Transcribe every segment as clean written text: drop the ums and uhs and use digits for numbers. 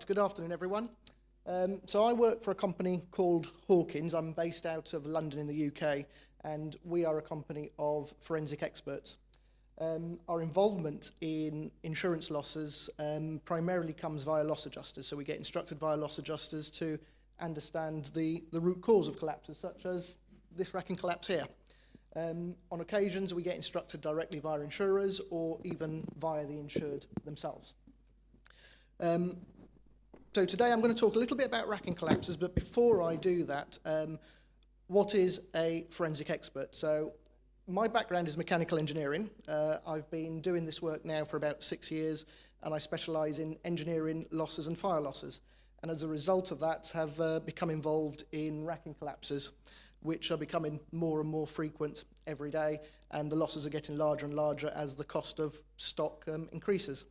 Good afternoon, everyone. So I work for a company called Hawkins. I'm based out of London in the UK, and we are a company of forensic experts. Our involvement in insurance losses primarily comes via loss adjusters. So we get instructed via loss adjusters to understand the root cause of collapses, such as this racking collapse here. On occasions, we get instructed directly via insurers or even via the insured themselves. So today I'm going to talk a little bit about racking collapses, but before I do that, what is a forensic expert? So my background is mechanical engineering. I've been doing this work now for about 6 years, and I specialise in engineering losses and fire losses. And as a result of that, have become involved in racking collapses, which are becoming more and more frequent every day, and the losses are getting larger and larger as the cost of stock increases.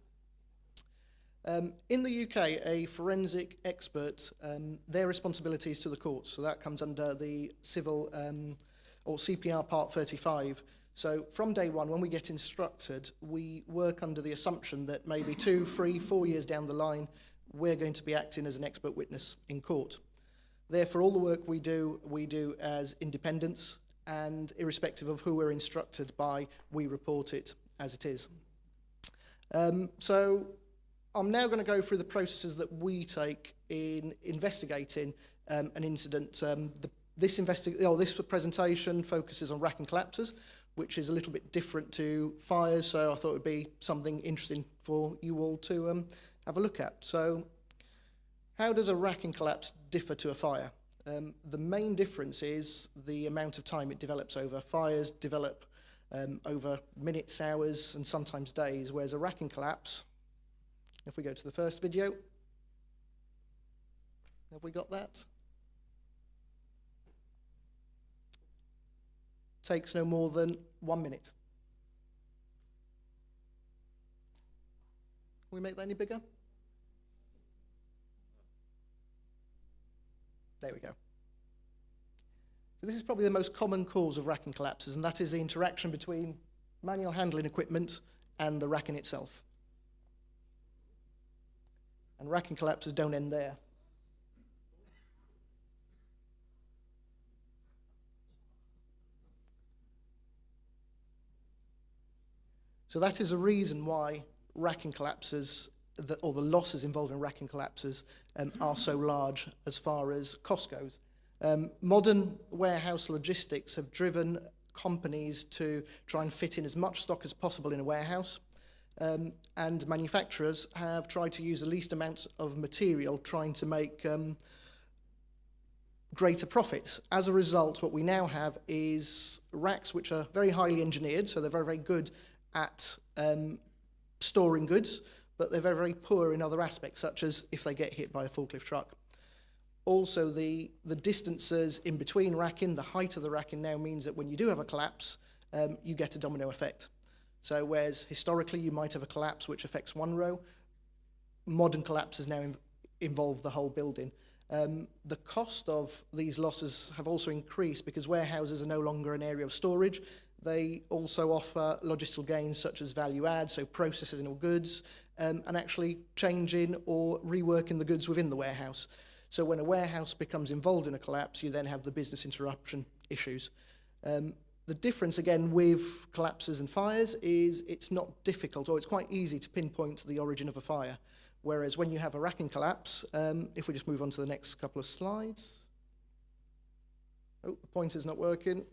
In the UK, a forensic expert, their responsibility is to the courts, so that comes under the civil or CPR Part 35. So from day one, when we get instructed, we work under the assumption that maybe 2, 3, 4 years down the line, we're going to be acting as an expert witness in court. Therefore, all the work we do as independents, and irrespective of who we're instructed by, we report it as it is. So I'm now going to go through the processes that we take in investigating an incident. This presentation focuses on racking collapses, which is a little bit different to fires, so I thought it would be something interesting for you all to have a look at. So how does a racking collapse differ to a fire? The main difference is the amount of time it develops over. Fires develop over minutes, hours, and sometimes days, whereas a racking collapse, if we go to the first video, have we got that? Takes no more than 1 minute. Can we make that any bigger? There we go. So this is probably the most common cause of racking collapses, and that is the interaction between manual handling equipment and the racking itself. And racking collapses don't end there. So that is a reason why racking collapses, or the losses involved in racking collapses, are so large as far as cost goes. Modern warehouse logistics have driven companies to try and fit in as much stock as possible in a warehouse. And manufacturers have tried to use the least amount of material, trying to make greater profits. As a result, what we now have is racks which are very highly engineered, so they're very, very good at storing goods, but they're very, very poor in other aspects, such as if they get hit by a forklift truck. Also, the distances in between racking, the height of the racking now means that when you do have a collapse, you get a domino effect. So whereas historically you might have a collapse which affects one row, modern collapses now involve the whole building. The cost of these losses have also increased because warehouses are no longer an area of storage. They also offer logistical gains such as value add, so processing of goods, and actually changing or reworking the goods within the warehouse. So when a warehouse becomes involved in a collapse, you then have the business interruption issues. The difference, again, with collapses and fires is it's not difficult, or it's quite easy to pinpoint the origin of a fire. Whereas when you have a racking collapse, if we just move on to the next couple of slides. Oh, the pointer's not working.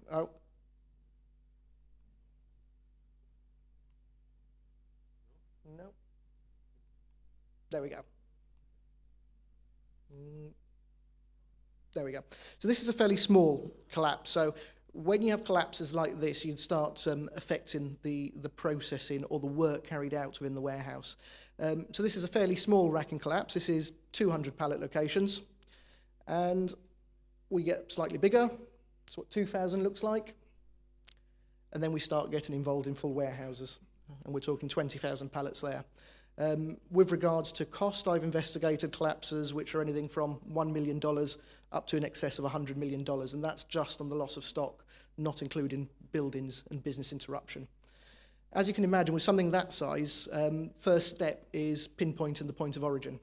Oh. No. There we go. There we go. So this is a fairly small collapse. So when you have collapses like this, you'd start affecting the processing or the work carried out within the warehouse. So this is a fairly small racking collapse. This is 200 pallet locations. And we get slightly bigger. That's what 2,000 looks like. And then we start getting involved in full warehouses. And we're talking 20,000 pallets there. With regards to cost, I've investigated collapses which are anything from $1 million up to in excess of $100 million, and that's just on the loss of stock, not including buildings and business interruption. As you can imagine, with something that size, first step is pinpointing the point of origin.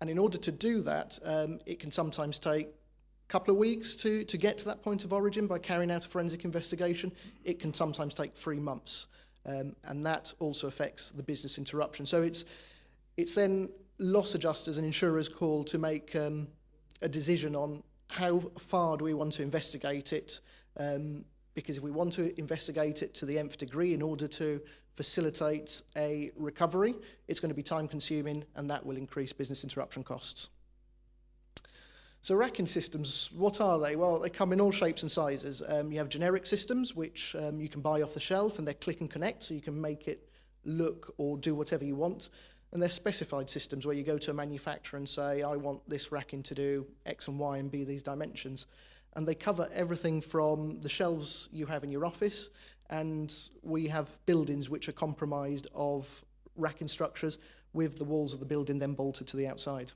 And in order to do that, it can sometimes take a couple of weeks to get to that point of origin by carrying out a forensic investigation. It can sometimes take 3 months, and that also affects the business interruption. So it's then loss adjusters and insurers' call to make a decision on how far do we want to investigate it, because if we want to investigate it to the nth degree in order to facilitate a recovery, it's going to be time-consuming, and that will increase business interruption costs. So racking systems, what are they? Well, they come in all shapes and sizes. You have generic systems, which you can buy off the shelf, and they're click and connect, so you can make it look or do whatever you want. And they're specified systems where you go to a manufacturer and say, I want this racking to do X and Y and be these dimensions. And they cover everything from the shelves you have in your office, and we have buildings which are comprised of racking structures with the walls of the building then bolted to the outside.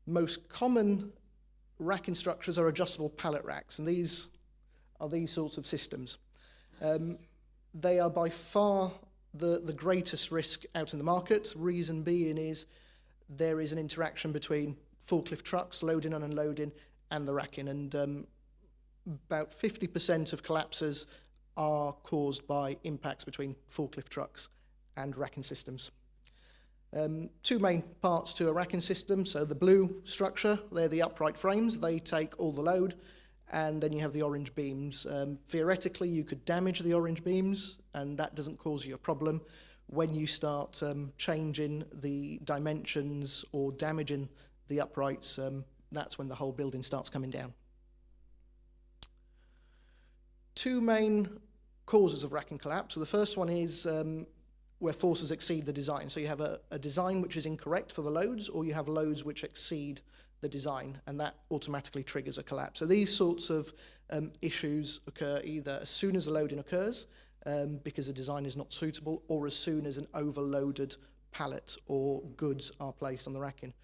Most common racking structures are adjustable pallet racks, and these are these sorts of systems. They are by far the greatest risk out in the market. Reason being is there is an interaction between forklift trucks loading and unloading and the racking, and about 50% of collapses are caused by impacts between forklift trucks and racking systems. 2 main parts to a racking system. So the blue structure, they're the upright frames. They take all the load, and then you have the orange beams. Theoretically, you could damage the orange beams, and that doesn't cause you a problem. When you start changing the dimensions or damaging the uprights, that's when the whole building starts coming down. 2 main causes of racking collapse. So the first one is where forces exceed the design. So you have a design which is incorrect for the loads, or you have loads which exceed the design, and that automatically triggers a collapse. So these sorts of issues occur either as soon as the loading occurs, because the design is not suitable, or as soon as an overloaded pallet or goods are placed on the racking.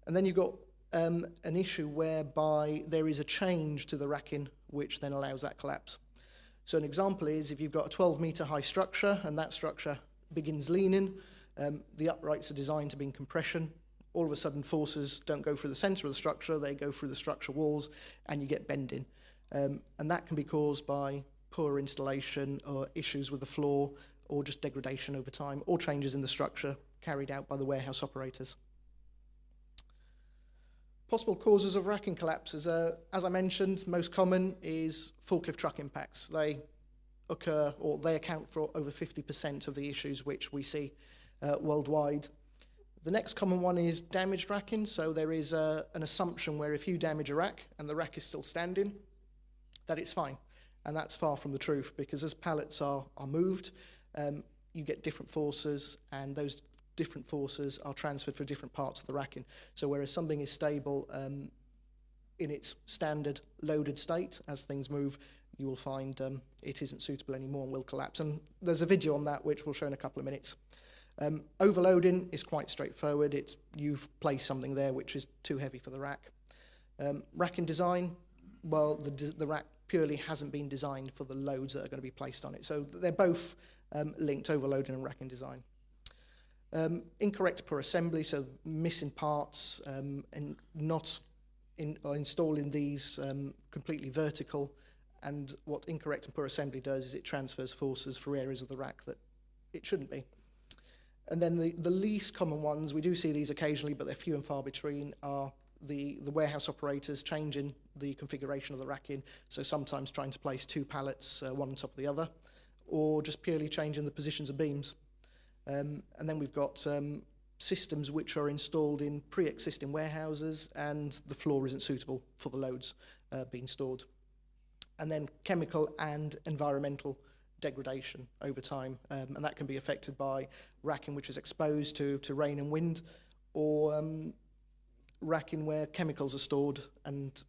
And then you've got an issue whereby there is a change to the racking which then allows that collapse. So an example is if you've got a 12-metre high structure and that structure begins leaning, the uprights are designed to be in compression. All of a sudden forces don't go through the centre of the structure, they go through the structure walls, and you get bending. And that can be caused by poor installation or issues with the floor, or just degradation over time, or changes in the structure carried out by the warehouse operators. Possible causes of racking collapses, as I mentioned, most common is forklift truck impacts. They occur, or they account for over 50% of the issues which we see worldwide. The next common one is damaged racking. So there is an assumption where if you damage a rack and the rack is still standing, that it's fine. And that's far from the truth, because as pallets are moved, you get different forces, and those different forces are transferred for different parts of the racking. So whereas something is stable in its standard loaded state, as things move, you will find it isn't suitable anymore and will collapse. And there's a video on that which we'll show in a couple of minutes. Overloading is quite straightforward. You've placed something there which is too heavy for the rack. Racking design, well, the rack purely hasn't been designed for the loads that are going to be placed on it. So they're both linked, overloading and racking design. Incorrect poor assembly, so missing parts and not installing these completely vertical. And what incorrect and poor assembly does is it transfers forces through areas of the rack that it shouldn't be. And then the least common ones, we do see these occasionally, but they're few and far between, are the warehouse operators changing the configuration of the racking, so sometimes trying to place 2 pallets, one on top of the other, or just purely changing the positions of beams. And then we've got systems which are installed in pre-existing warehouses, and the floor isn't suitable for the loads being stored. And then chemical and environmental degradation over time, and that can be affected by racking which is exposed to rain and wind, or racking where chemicals are stored and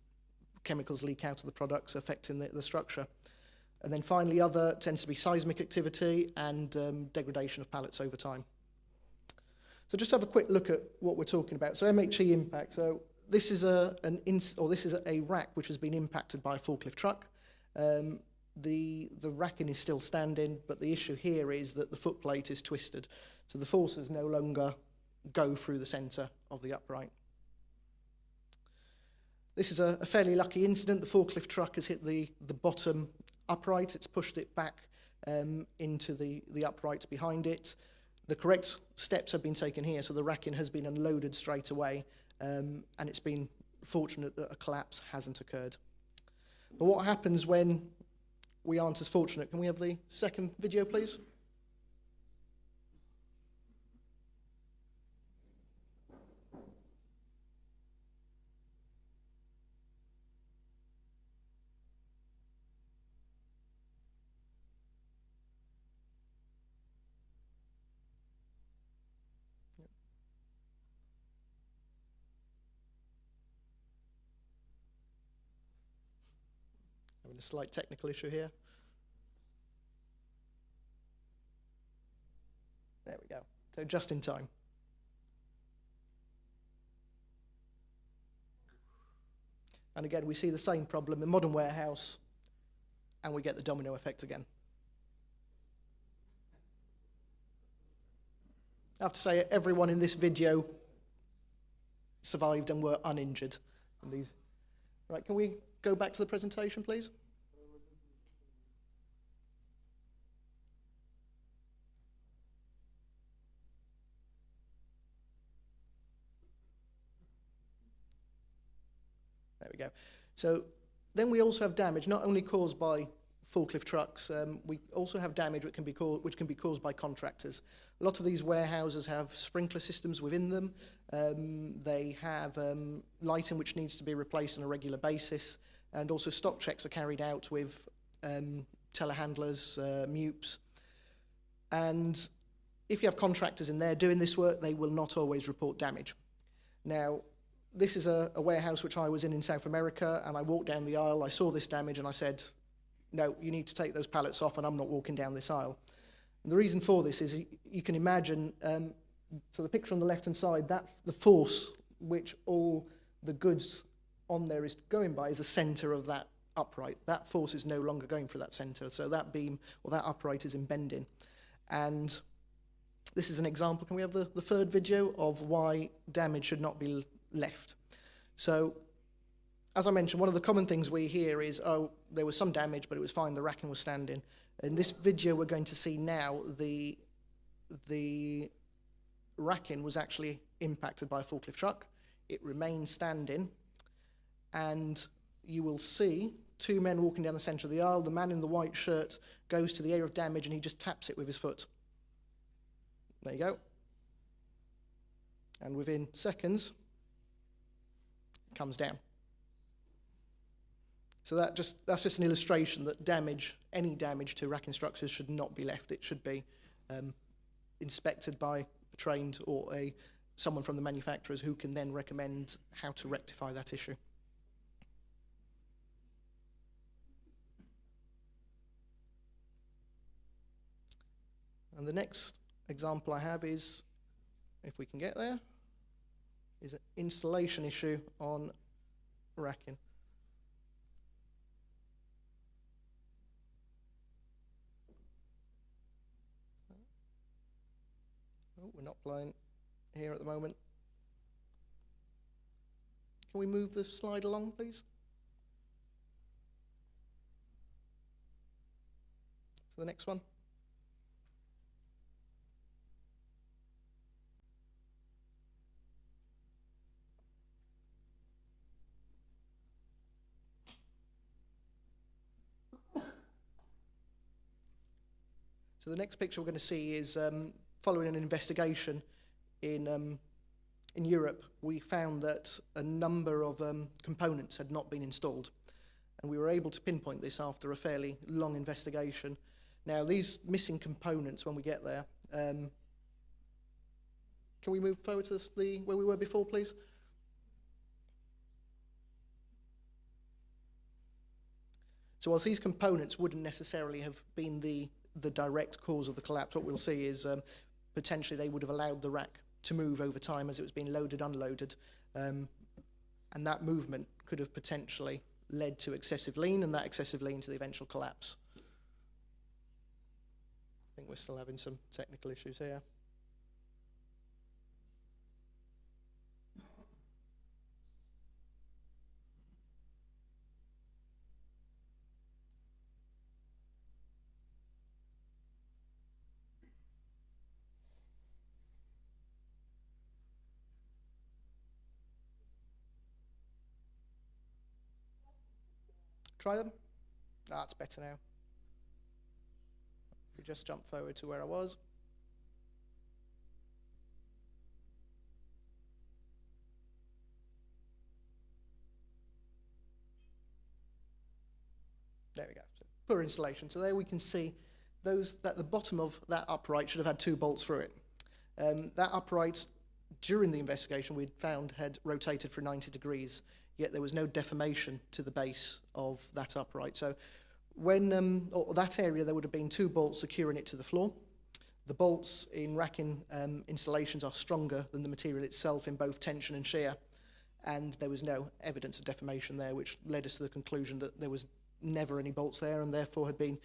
chemicals leak out of the products, affecting the structure. And then finally, other tends to be seismic activity and degradation of pallets over time. So just have a quick look at what we're talking about. So MHE impact. So this is a rack which has been impacted by a forklift truck. the racking is still standing, but the issue here is that the footplate is twisted. So the forces no longer go through the centre of the upright. This is a fairly lucky incident. The forklift truck has hit the bottom upright. It's pushed it back into the uprights behind it. The correct steps have been taken here, so the racking has been unloaded straight away, and it's been fortunate that a collapse hasn't occurred. But what happens when we aren't as fortunate? Can we have the second video, please? Having a slight technical issue here. There we go. So just in time. And again, we see the same problem in modern warehouse, and we get the domino effect again. I have to say, everyone in this video survived and were uninjured. In these. Right, can we go back to the presentation, please? There we go. So then we also have damage, not only caused by forklift trucks, we also have damage which can be caused by contractors. A lot of these warehouses have sprinkler systems within them. They have lighting which needs to be replaced on a regular basis, and also stock checks are carried out with telehandlers, MUPs. And if you have contractors in there doing this work, they will not always report damage. Now, this is a warehouse which I was in South America, and I walked down the aisle, I saw this damage, and I said, no, you need to take those pallets off, and I'm not walking down this aisle. And the reason for this is you can imagine, so the picture on the left-hand side, that the force which all the goods on there is going by is the centre of that upright. That force is no longer going for that centre, so that beam or that upright is in bending. And this is an example. Can we have the third video of why damage should not be left? So, as I mentioned, one of the common things we hear is, oh, there was some damage, but it was fine, the racking was standing. In this video we're going to see now, the racking was actually impacted by a forklift truck. It remained standing, and you will see two men walking down the centre of the aisle. The man in the white shirt goes to the area of damage and he just taps it with his foot. There you go. And within seconds, it comes down. So that's just an illustration that any damage to racking structures should not be left. It should be inspected by a trained or someone from the manufacturers who can then recommend how to rectify that issue. And the next example I have is, if we can get there, is an installation issue on racking. Oh, we're not playing here at the moment. Can we move the slide along, please? To the next one. So the next picture we're going to see is following an investigation in Europe. We found that a number of components had not been installed, and we were able to pinpoint this after a fairly long investigation. Now, these missing components, when we get there, can we move forward to where we were before, please? So whilst these components wouldn't necessarily have been the direct cause of the collapse, what we'll see is potentially they would have allowed the rack to move over time as it was being loaded, unloaded, and that movement could have potentially led to excessive lean, and that excessive lean to the eventual collapse. think we're still having some technical issues here. Try them. That's better now. If we just jump forward to where I was. There we go. So poor installation. So there we can see those at the bottom of that upright should have had 2 bolts through it. That upright, during the investigation, we'd found had rotated for 90 degrees, yet there was no deformation to the base of that upright. So when or that area, there would have been 2 bolts securing it to the floor. The bolts in racking installations are stronger than the material itself in both tension and shear, and there was no evidence of deformation there, which led us to the conclusion that there was never any bolts there and therefore had been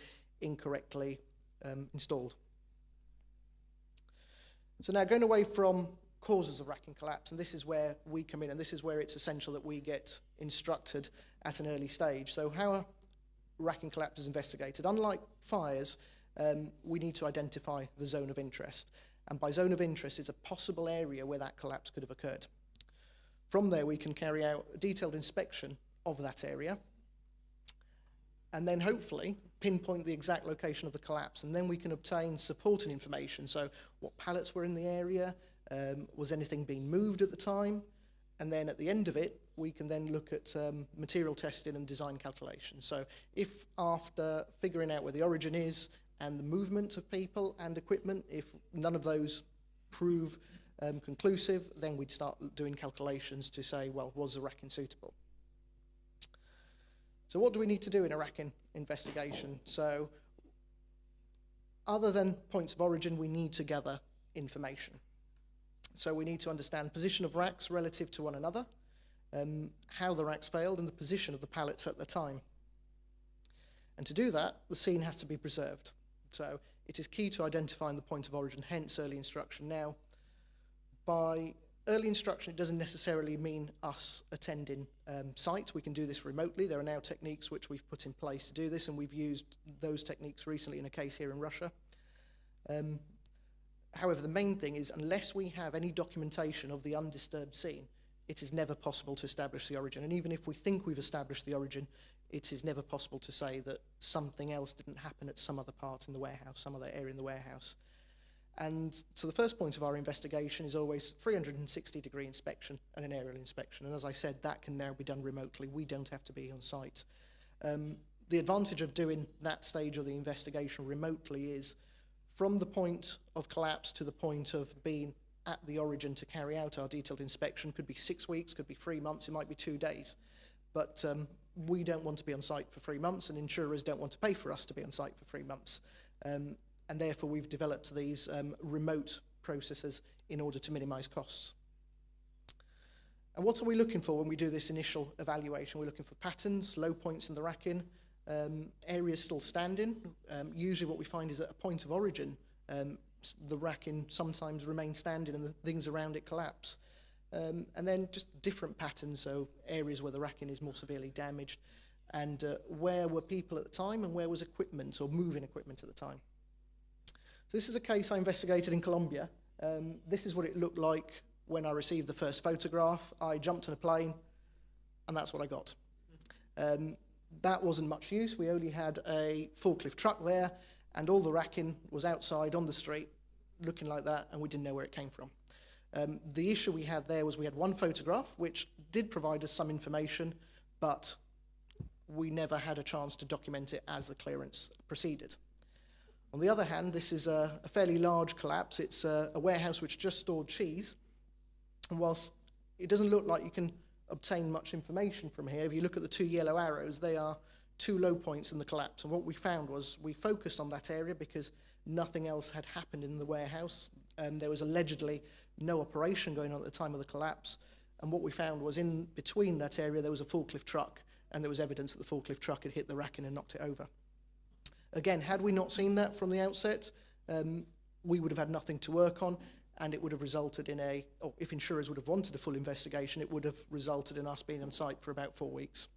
incorrectly installed. So now going away from causes of racking collapse, and this is where we come in, and this is where it's essential that we get instructed at an early stage. So how are racking collapses investigated? Unlike fires, we need to identify the zone of interest, and by zone of interest it's a possible area where that collapse could have occurred. From there we can carry out a detailed inspection of that area, and then hopefully pinpoint the exact location of the collapse, and then we can obtain supporting information. So what pallets were in the area, was anything being moved at the time, and then at the end of it we can then look at material testing and design calculations. So if after figuring out where the origin is and the movement of people and equipment, if none of those prove conclusive, then we'd start doing calculations to say, well, was the racking suitable? So what do we need to do in a racking investigation? So other than points of origin, we need to gather information. So we need to understand position of racks relative to one another, how the racks failed, and the position of the pallets at the time. And to do that, the scene has to be preserved. So it is key to identifying the point of origin, hence early instruction. Now, by early instruction, it doesn't necessarily mean us attending site. We can do this remotely. There are now techniques which we've put in place to do this, and we've used those techniques recently in a case here in Russia. However, the main thing is, unless we have any documentation of the undisturbed scene, it is never possible to establish the origin. And even if we think we've established the origin, it is never possible to say that something else didn't happen at some other part in the warehouse, some other area in the warehouse. And so the first point of our investigation is always 360-degree inspection and an aerial inspection. And as I said, that can now be done remotely. We don't have to be on site. The advantage of doing that stage of the investigation remotely is from the point of collapse to the point of being at the origin to carry out our detailed inspection could be 6 weeks, could be 3 months, it might be 2 days. But we don't want to be on site for 3 months, and insurers don't want to pay for us to be on site for 3 months. And therefore we've developed these remote processes in order to minimize costs. And what are we looking for when we do this initial evaluation? We're looking for patterns, low points in the racking, areas still standing. Usually what we find is at a point of origin, the racking sometimes remains standing and the things around it collapse. And then just different patterns, so areas where the racking is more severely damaged, and where were people at the time and where was equipment or moving equipment at the time. So this is a case I investigated in Colombia. This is what it looked like when I received the first photograph. I jumped on a plane, and that's what I got. That wasn't much use. We only had a forklift truck there, and all the racking was outside on the street, looking like that, and we didn't know where it came from. The issue we had there was we had one photograph, which did provide us some information, but we never had a chance to document it as the clearance proceeded. On the other hand, this is a fairly large collapse. It's a warehouse which just stored cheese. And whilst it doesn't look like you can obtain much information from here, if you look at the 2 yellow arrows, they are 2 low points in the collapse. And what we found was we focused on that area because nothing else had happened in the warehouse. There was allegedly no operation going on at the time of the collapse. And what we found was in between that area, there was a forklift truck, and there was evidence that the forklift truck had hit the racking and knocked it over. Again, had we not seen that from the outset, we would have had nothing to work on, and it would have resulted in or if insurers would have wanted a full investigation, it would have resulted in us being on site for about 4 weeks.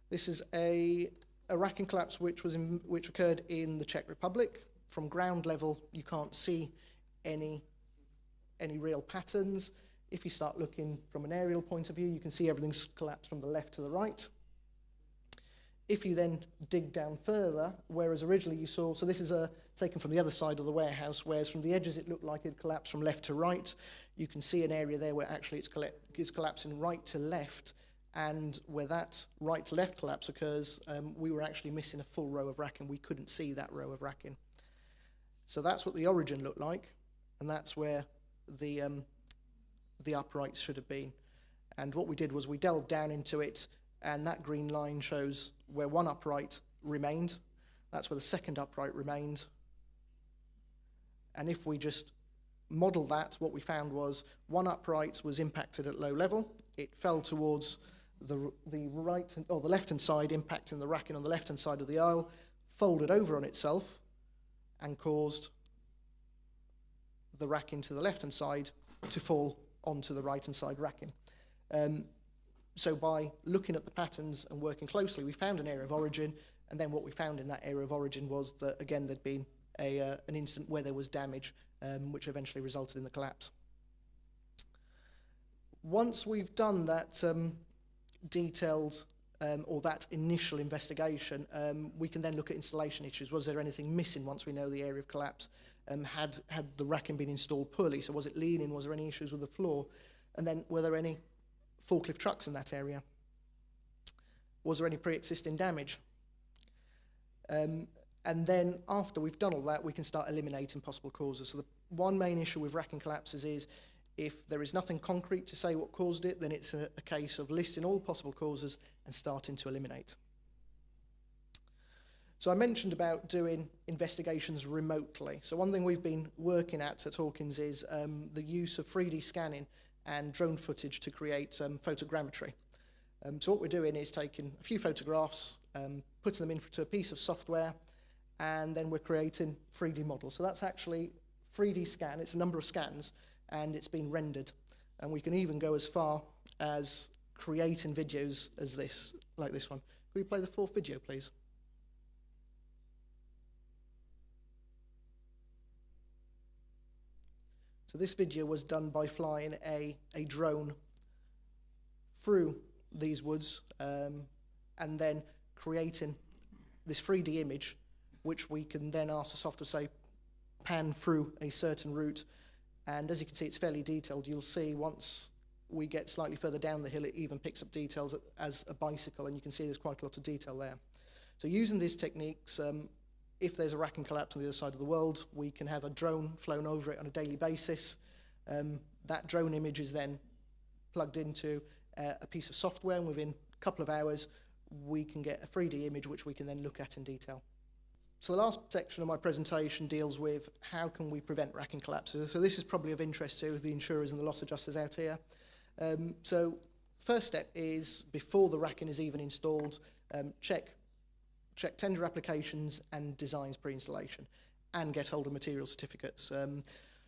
This is a racking collapse which occurred in the Czech Republic. From ground level, you can't see any real patterns. If you start looking from an aerial point of view, you can see everything's collapsed from the left to the right. If you then dig down further, whereas originally you saw, so this is taken from the other side of the warehouse, whereas from the edges it looked like it collapsed from left to right. You can see an area there where actually it's collapsing right to left, and where that right to left collapse occurs, we were actually missing a full row of racking. We couldn't see that row of racking. So that's what the origin looked like, and that's where the uprights should have been. And what we did was we delved down into it, and that green line shows where one upright remained. That's where the second upright remained. And if we just model that, what we found was one upright was impacted at low level. It fell towards the right or the left-hand side, impacting the racking on the left-hand side of the aisle, folded over on itself, and caused the racking to the left-hand side to fall onto the right-hand side racking. So by looking at the patterns and working closely, we found an area of origin, and then what we found in that area of origin was that, again, there'd been an incident where there was damage, which eventually resulted in the collapse. Once we've done that detailed or that initial investigation, we can then look at installation issues. Was there anything missing once we know the area of collapse? Had the racking been installed poorly? So was it leaning? Was there any issues with the floor? And then were there any forklift trucks in that area? Was there any pre-existing damage? And then after we've done all that, we can start eliminating possible causes. So the one main issue with racking collapses is if there is nothing concrete to say what caused it, then it's a case of listing all possible causes and starting to eliminate. So I mentioned about doing investigations remotely. So one thing we've been working at Hawkins is the use of 3D scanning and drone footage to create photogrammetry. So what we're doing is taking a few photographs, putting them into a piece of software, and then we're creating 3D models. So that's actually 3D scan. It's a number of scans, and it's been rendered. And we can even go as far as creating videos as this, like this one. Can we play the fourth video, please? So this video was done by flying a drone through these woods and then creating this 3D image, which we can then ask the software to say, pan through a certain route. And as you can see, it's fairly detailed. You'll see once we get slightly further down the hill, it even picks up details as a bicycle, and you can see there's quite a lot of detail there. So using these techniques, if there's a racking collapse on the other side of the world, we can have a drone flown over it on a daily basis. That drone image is then plugged into a piece of software, and within a couple of hours, we can get a 3D image which we can then look at in detail. So the last section of my presentation deals with how can we prevent racking collapses. So this is probably of interest to the insurers and the loss adjusters out here. So first step is, before the racking is even installed, check tender applications and designs pre-installation, and get hold of material certificates.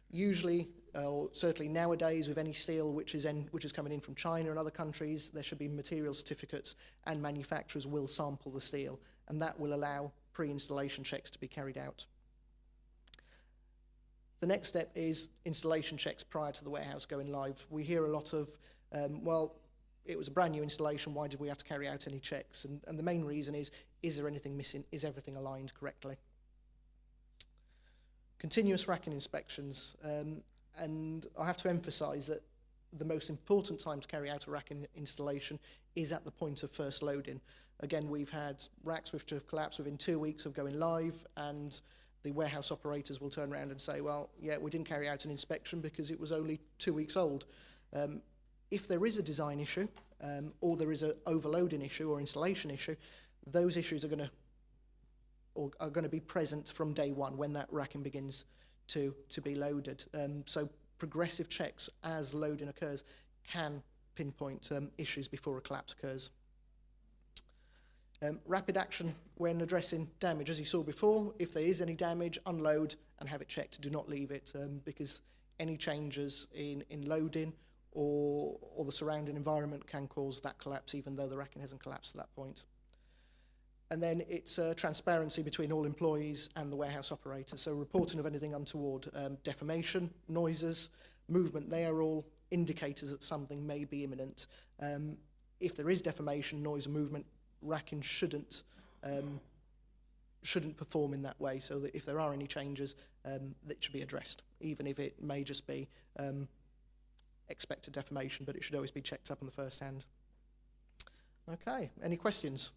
Usually, or certainly nowadays, with any steel which is coming in from China and other countries, there should be material certificates, and manufacturers will sample the steel, and that will allow pre-installation checks to be carried out. The next step is installation checks prior to the warehouse going live. We hear a lot of, well, it was a brand new installation, why did we have to carry out any checks? And the main reason is there anything missing? Is everything aligned correctly? Continuous racking inspections, and I have to emphasise that the most important time to carry out a racking installation is at the point of first loading. Again, we've had racks which have collapsed within 2 weeks of going live, and the warehouse operators will turn around and say, well, yeah, we didn't carry out an inspection because it was only 2 weeks old. If there is a design issue, or there is an overloading issue or installation issue, those issues are going to be present from day one when that racking begins to be loaded. So progressive checks as loading occurs can pinpoint issues before a collapse occurs. Rapid action when addressing damage, as you saw before, if there is any damage, unload and have it checked. Do not leave it because any changes in loading or the surrounding environment can cause that collapse, even though the racking hasn't collapsed at that point. And then it's transparency between all employees and the warehouse operator. So reporting of anything untoward, defamation, noises, movement, they are all indicators that something may be imminent. If there is defamation, noise, and movement, racking shouldn't perform in that way, so that if there are any changes, that should be addressed, even if it may just be expected defamation, but it should always be checked up on the first hand. Okay, any questions?